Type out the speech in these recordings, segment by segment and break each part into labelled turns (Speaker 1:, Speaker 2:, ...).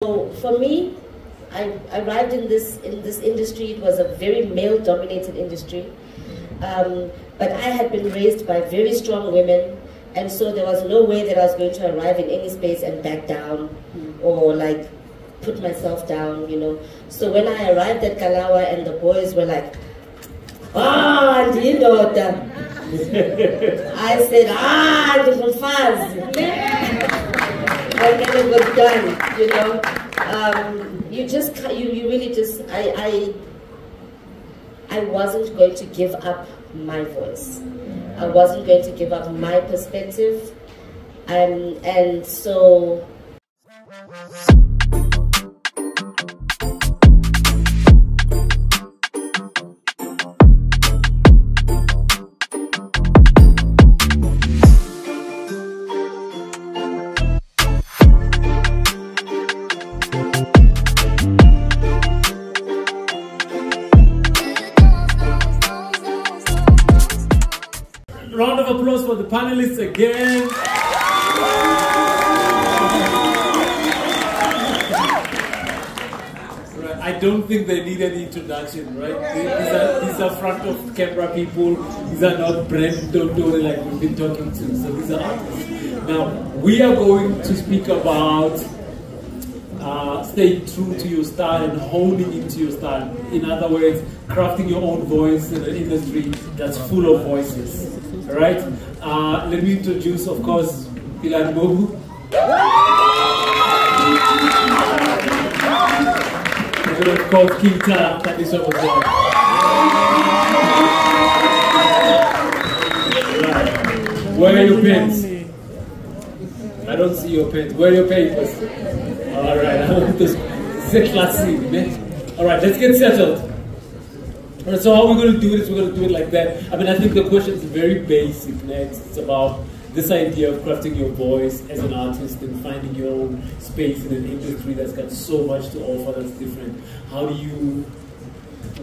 Speaker 1: So for me, I arrived in this industry. It was a very male-dominated industry, but I had been raised by very strong women, and so there was no way that I was going to arrive in any space and back down or like put myself down, you know. So when I arrived at Kalawa and the boys were like, "Ah, Ndindoda," I said, "Ah, Ndingumfazi." And then it was done, you know. You really just, I wasn't going to give up my voice. I wasn't going to give up my perspective. And so...
Speaker 2: Round of applause for the panelists again. Right. I don't think they need any introduction, right? These are front of camera people. These are not brand Dodore like we've been talking to. So these are artists. Now, we are going to speak about staying true to your style and holding into your style. In other words, crafting your own voice in an industry that's full of voices. Alright? Let me introduce, of course, Pilar Bobu. Of course, King Thandiswa Mazwai. Where are your pens? I don't see your pens. Where are your papers? Alright, I want to sit classy. Alright, let's get settled. Alright, so how we're going to do it is we're going to do it like that. I mean, I think the question is very basic. It's about this idea of crafting your voice as an artist and finding your own space in an industry that's got so much to offer that's different. How do you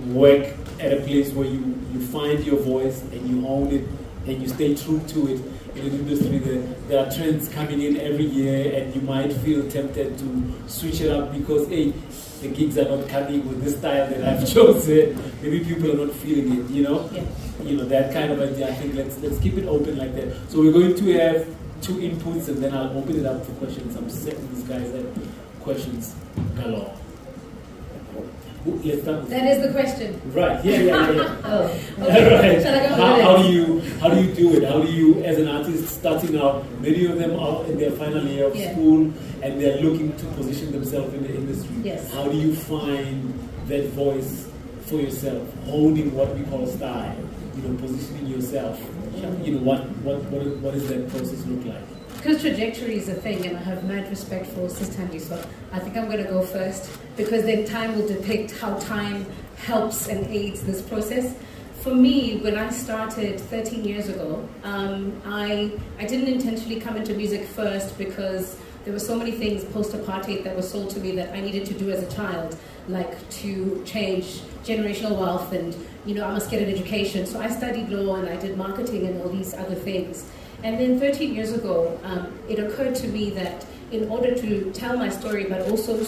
Speaker 2: work at a place where you find your voice and you own it and you stay true to it in an industry that there are trends coming in every year and you might feel tempted to switch it up because, hey, the gigs are not coming with this style that I've chosen. Maybe people are not feeling it, you know? Yeah. You know, that kind of idea. I think let's keep it open like that. So we're going to have 2 inputs and then I'll open it up for questions. I'm setting these guys up questions galore. Let's start with
Speaker 3: that is the question.
Speaker 2: Right, yeah.
Speaker 3: Oh, okay.
Speaker 2: Right. How do you do it? How do you, as an artist starting out, many of them are in their final year of school and they're looking to position themselves in the industry.
Speaker 3: Yes.
Speaker 2: How do you find that voice for yourself, holding what we call style, you know, positioning yourself? You know, what does that process look like?
Speaker 3: Because trajectory is a thing, and I have mad respect for Thandiswa. I think I'm going to go first because then time will depict how time helps and aids this process. For me, when I started 13 years ago, I didn't intentionally come into music first because there were so many things post-apartheid that were sold to me that I needed to do as a child, like to change generational wealth and, you know, I must get an education. So I studied law and I did marketing and all these other things. And then 13 years ago, it occurred to me that in order to tell my story but also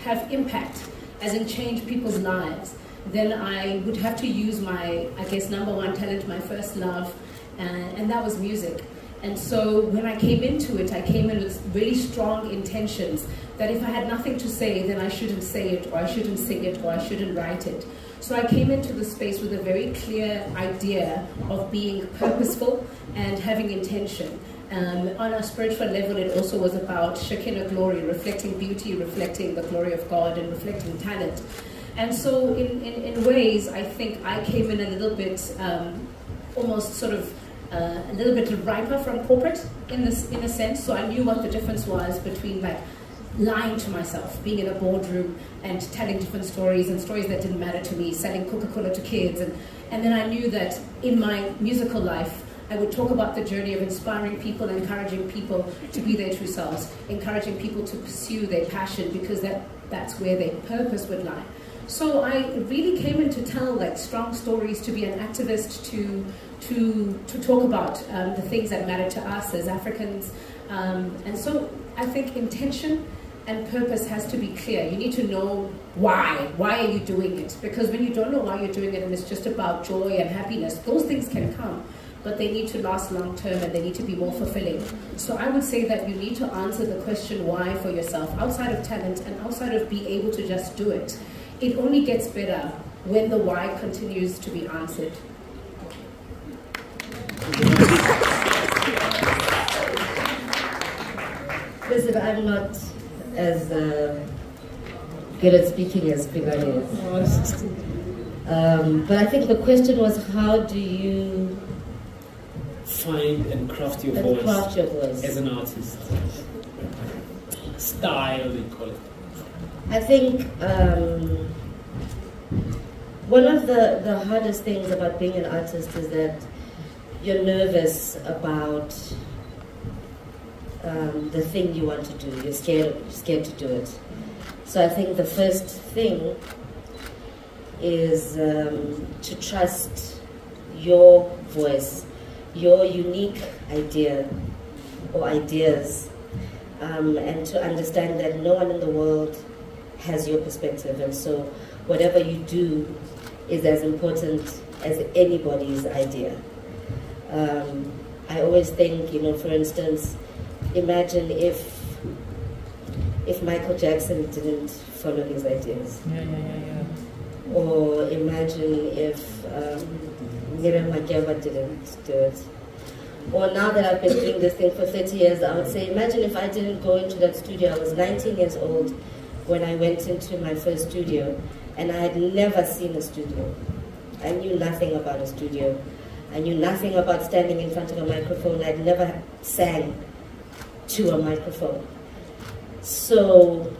Speaker 3: have impact, as in change people's lives, then I would have to use my, I guess, #1 talent, my first love, and that was music. And so when I came into it, I came in with really strong intentions that if I had nothing to say, then I shouldn't say it, or I shouldn't sing it, or I shouldn't write it. So I came into the space with a very clear idea of being purposeful and having intention. On a spiritual level, it also was about Shekinah glory, reflecting beauty, reflecting the glory of God, and reflecting talent. And so in ways, I think I came in a little bit, almost sort of, a little bit riper from corporate in a sense. So I knew what the difference was between like lying to myself, being in a boardroom and telling different stories and stories that didn't matter to me, selling Coca-Cola to kids. And then I knew that in my musical life, I would talk about the journey of inspiring people, encouraging people to be their true selves, encouraging people to pursue their passion because that's where their purpose would lie. So I really came in to tell like strong stories, to be an activist, to talk about the things that matter to us as Africans. And so I think intention and purpose has to be clear. You need to know why. Why are you doing it? Because when you don't know why you're doing it and it's just about joy and happiness, those things can come, but they need to last long term and they need to be more fulfilling. So I would say that you need to answer the question why for yourself, outside of talent and outside of being able to just do it. It only gets better when the why continues to be answered.
Speaker 1: Listen, I'm not as good at speaking as Pigani is. But I think the question was, how do you
Speaker 2: find and craft your voice as an artist? Style, they call it.
Speaker 1: I think one of the hardest things about being an artist is that you're nervous about the thing you want to do. You're scared to do it. So I think the first thing is to trust your voice, your unique idea or ideas, and to understand that no one in the world has your perspective, and so whatever you do is as important as anybody's idea. I always think, you know, for instance, imagine if Michael Jackson didn't follow his ideas. Or imagine if Miriam Makeba didn't do it. Or now that I've been doing this thing for 30 years, I would say, imagine if I didn't go into that studio. I was 19 years old when I went into my first studio, and I had never seen a studio. I knew nothing about a studio. I knew nothing about standing in front of a microphone. I'd never sang to a microphone. So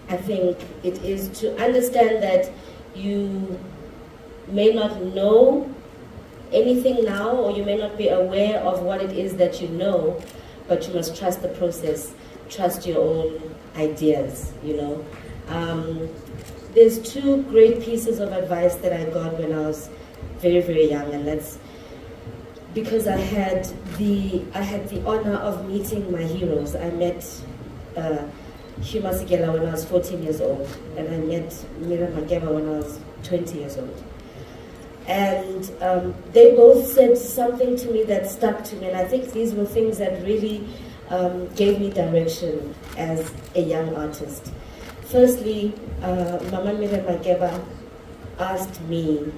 Speaker 1: I think it is to understand that you may not know anything now, or you may not be aware of what it is that you know, but you must trust the process, trust your own ideas, you know. There's two great pieces of advice that I got when I was very, very young, and that's because I had the honor of meeting my heroes. I met Hugh Masekela when I was 14 years old, and I met Miriam Makeba when I was 20 years old. And they both said something to me that stuck to me, and I think these were things that really gave me direction as a young artist. Firstly, Mama Miriam Makeba asked me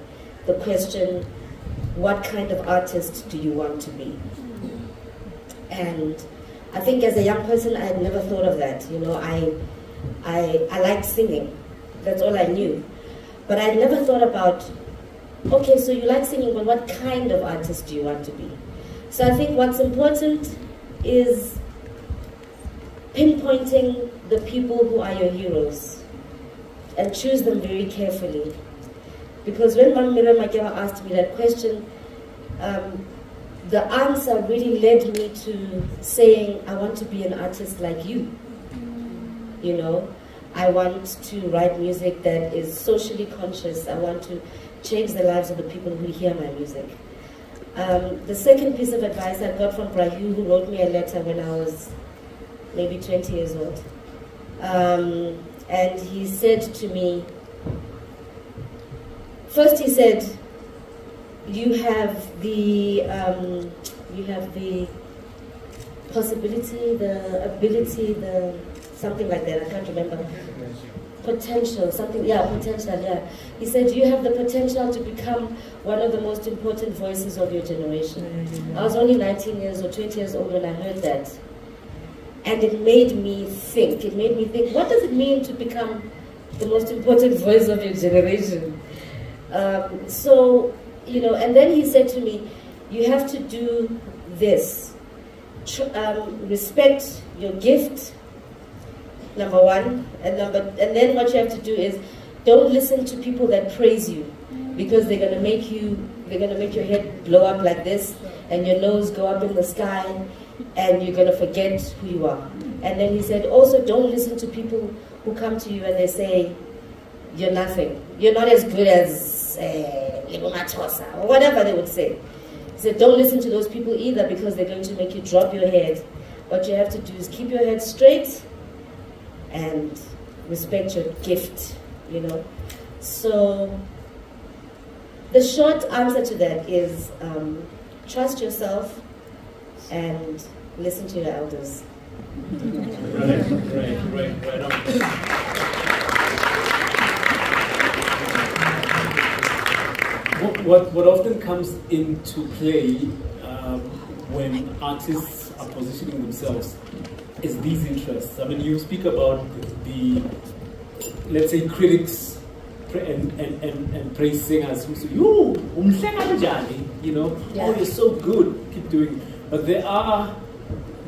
Speaker 1: the question, what kind of artist do you want to be? And I think as a young person, I had never thought of that. You know, I liked singing. That's all I knew. But I never thought about, okay, so you like singing, but what kind of artist do you want to be? So I think what's important is pinpointing the people who are your heroes and choose them very carefully. Because when Miriam Makeba asked me that question, the answer really led me to saying, I want to be an artist like you. You know, I want to write music that is socially conscious. I want to change the lives of the people who hear my music. The second piece of advice I got from Brahu, who wrote me a letter when I was maybe 20 years old. And he said to me, first he said, you have the possibility, the ability, something like that, I can't remember. Potential, something, yeah, potential, yeah. He said, you have the potential to become one of the most important voices of your generation. I was only 19 years or 20 years old when I heard that. And it made me think, what does it mean to become the most important voice of your generation? So, you know, and then he said to me, you have to do this. Respect your gift, number one, and then what you have to do is don't listen to people that praise you, because they're gonna make your head blow up like this and your nose go up in the sky and you're gonna forget who you are. And then he said, also don't listen to people who come to you and they say, you're nothing. You're not as good as or whatever they would say. He said, don't listen to those people either, because they're going to make you drop your head. What you have to do is keep your head straight and respect your gift, you know. So the short answer to that is trust yourself and listen to your elders.
Speaker 2: Right on. What often comes into play when artists are positioning themselves is these interests. I mean, you speak about the let's say, critics and praise singers who say, you know,
Speaker 1: yeah.
Speaker 2: Oh, you're so good, keep doing it. But there are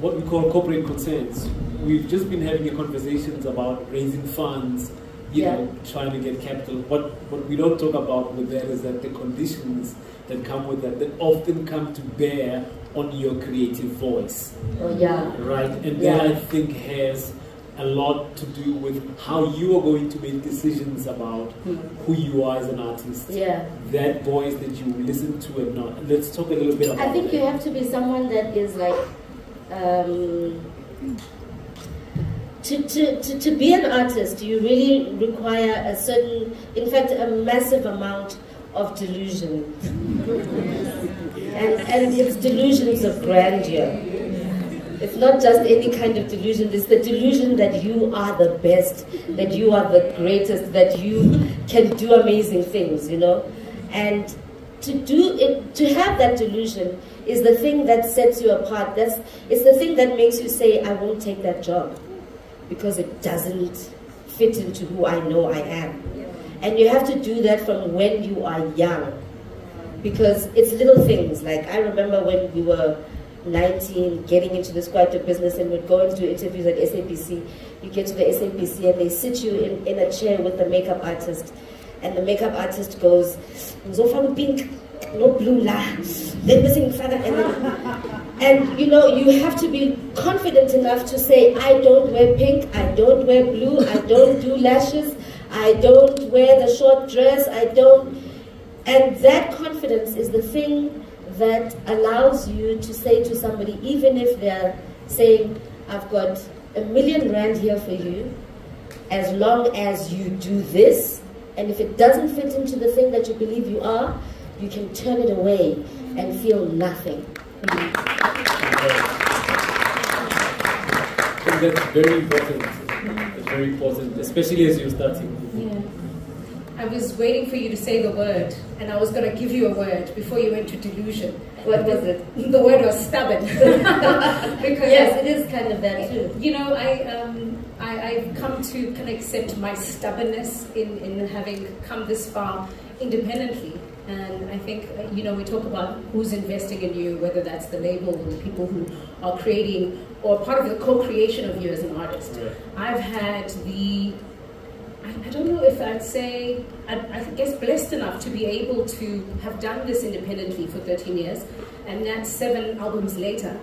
Speaker 2: what we call corporate concerns. We've just been having conversations about raising funds, you know, trying to get capital. What we don't talk about with that is that the conditions that come with that often come to bear on your creative voice.
Speaker 1: Oh, yeah.
Speaker 2: Right? And that, I think, has a lot to do with how you are going to make decisions about who you are as an artist.
Speaker 1: Yeah.
Speaker 2: That voice that you listen to and not. Let's talk a little bit about
Speaker 1: I think you have to be someone that is like, to be an artist, you really require a certain, in fact, a massive amount of delusion. and it's delusions of grandeur. It's not just any kind of delusion, it's the delusion that you are the best, that you are the greatest, that you can do amazing things, you know? And to have that delusion is the thing that sets you apart. It's the thing that makes you say, I won't take that job, because it doesn't fit into who I know I am. And you have to do that from when you are young, because it's little things. Like, I remember when we were 19, getting into this quite a business, and we'd go into interviews at SAPC. You get to the SAPC and they sit you in a chair with the makeup artist, and the makeup artist goes, pink, no blue la, and you know, you have to be confident enough to say, I don't wear pink, I don't wear blue, I don't do lashes, I don't wear the short dress, I don't. And that confidence is the thing that allows you to say to somebody, even if they're saying, I've got R1 million here for you, as long as you do this, and if it doesn't fit into the thing that you believe you are, you can turn it away and feel nothing.
Speaker 2: I think that's very important. It's very important, especially as you're starting.
Speaker 3: Yeah. I was waiting for you to say the word, and I was going to give you a word before you went to delusion.
Speaker 1: What was it?
Speaker 3: The word was stubborn. Because
Speaker 1: yes, it is kind of that too.
Speaker 3: You know, I've come to kind of accept my stubbornness in having come this far independently. And I think, you know, we talk about who's investing in you, whether that's the label or the people who are creating, or part of the co-creation of you as an artist.
Speaker 2: Right.
Speaker 3: I've had the, I don't know if I'd say, I guess blessed enough to be able to have done this independently for 13 years, and that's 7 albums later,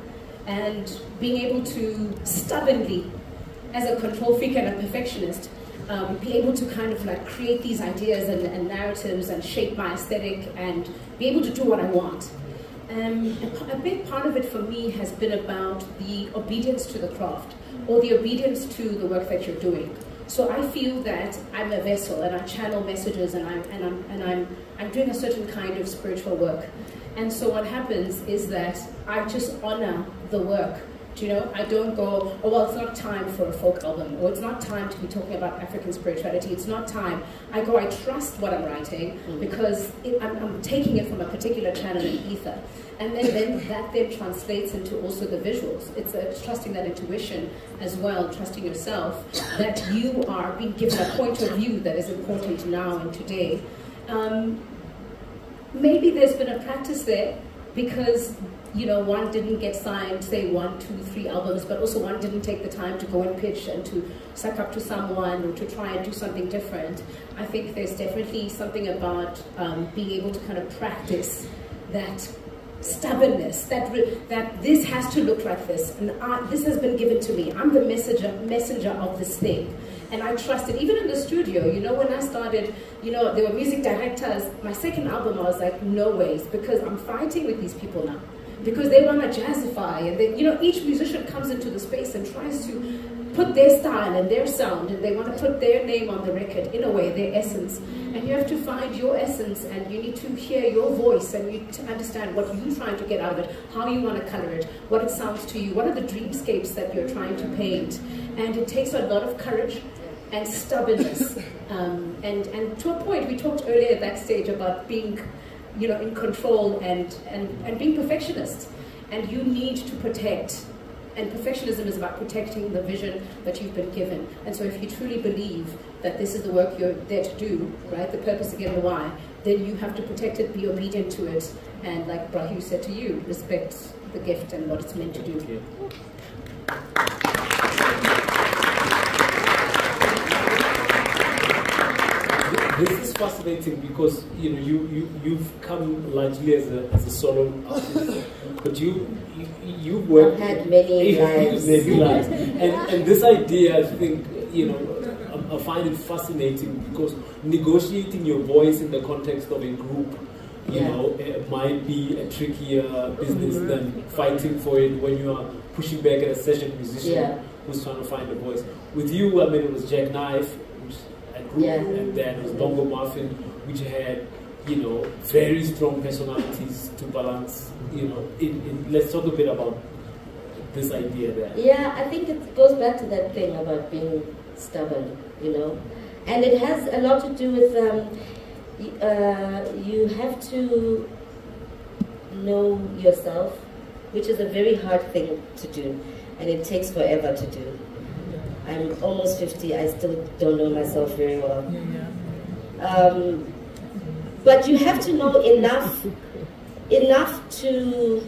Speaker 3: and being able to stubbornly, as a control freak and a perfectionist, be able to kind of like create these ideas and narratives and shape my aesthetic and be able to do what I want. A big part of it for me has been about the obedience to the craft, or the obedience to the work that you're doing. So I feel that I'm a vessel, and I channel messages, and I'm doing a certain kind of spiritual work. And so what happens is that I just honor the work. You know, I don't go, oh, well, it's not time for a folk album, or it's not time to be talking about African spirituality, it's not time. I go, I trust what I'm writing, because I'm taking it from a particular channel in ether. And then that then translates into also the visuals. It's trusting that intuition as well, trusting yourself, that you are being given a point of view that is important now and today. Maybe there's been a practice there, because you know, one didn't get signed, say 1, 2, 3 albums, but also one didn't take the time to go and pitch and to suck up to someone, or to try and do something different. I think there's definitely something about being able to kind of practice that stubbornness, that this has to look like this, and this has been given to me. I'm the messenger of this thing. And I trust it, even in the studio. You know, when I started, you know, there were music directors. My second album, I was like, no ways, because I'm fighting with these people now. Because they want to jazzify, and they, you know, each musician comes into the space and tries to put their style and their sound, and they want to put their name on the record, in a way, their essence. And you have to find your essence, and you need to hear your voice, and you need to understand what you're trying to get out of it, how you want to color it, what it sounds to you, what are the dreamscapes that you're trying to paint. And it takes a lot of courage and stubbornness. And to a point, we talked earlier backstage about being, you know, in control and being perfectionist. And you need to protect. And perfectionism is about protecting the vision that you've been given. And so if you truly believe that this is the work you're there to do, right, the purpose, again, the why, then you have to protect it, be obedient to it, and like Brahu said to you, respect the gift and what it's meant to do.
Speaker 2: This is fascinating because, you know, you've come largely as a solo artist, but you work.
Speaker 1: I've had many lives.
Speaker 2: And this idea, I think, you know, I find it fascinating because negotiating your voice in the context of a group, you know, it might be a trickier business than fighting for it when you are pushing back at a session musician who's trying to find a voice. With you, I mean, it was Jackknife, group, and then it was Bongo Muffin, which had, you know, very strong personalities to balance, you know. Let's talk a bit about this idea there.
Speaker 1: Yeah, I think it goes back to that thing about being stubborn, you know, and it has a lot to do with you have to know yourself, which is a very hard thing to do, and it takes forever to do. I'm almost 50, I still don't know myself very well. But you have to know enough to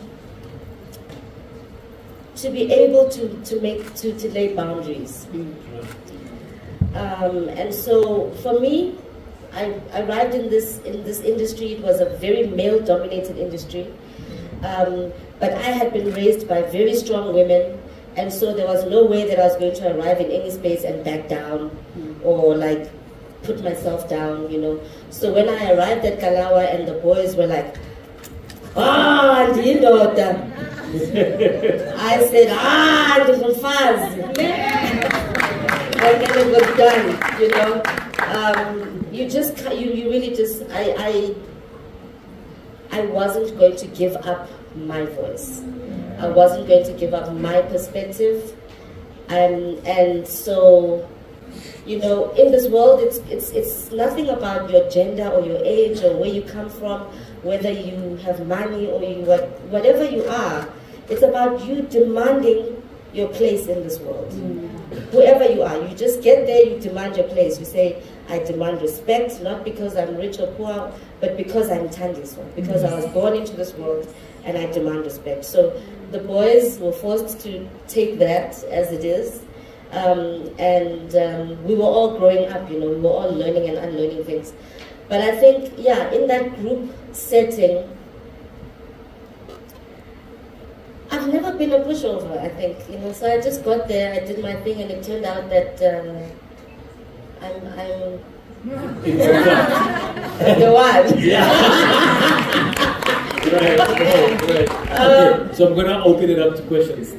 Speaker 1: be able to lay boundaries. And so for me, I arrived in this industry. It was a very male-dominated industry, but I had been raised by very strong women. And so there was no way that I was going to arrive in any space and back down or like put myself down, you know. So when I arrived at Kalawa and the boys were like, "Ah, you know that," I said, "Ah, different fuzz." And then it was done, you know. You just, you really just, I wasn't going to give up my voice. I wasn't going to give up my perspective, and so, you know, in this world, it's nothing about your gender or your age or where you come from, whether you have money or whatever you are. It's about you demanding your place in this world. Whoever you are, you just get there, you demand your place. You say, I demand respect, not because I'm rich or poor, but because I'm Thandiswa, because I was born into this world, and I demand respect. So the boys were forced to take that as it is, and we were all growing up, you know, we were all learning and unlearning things. But I think, yeah, in that group setting, I've never been a pushover, I think, you know, so I just got there, I did my thing, and it turned out that I'm the one.
Speaker 2: Yeah. Right. Okay, so I'm gonna open it up to questions.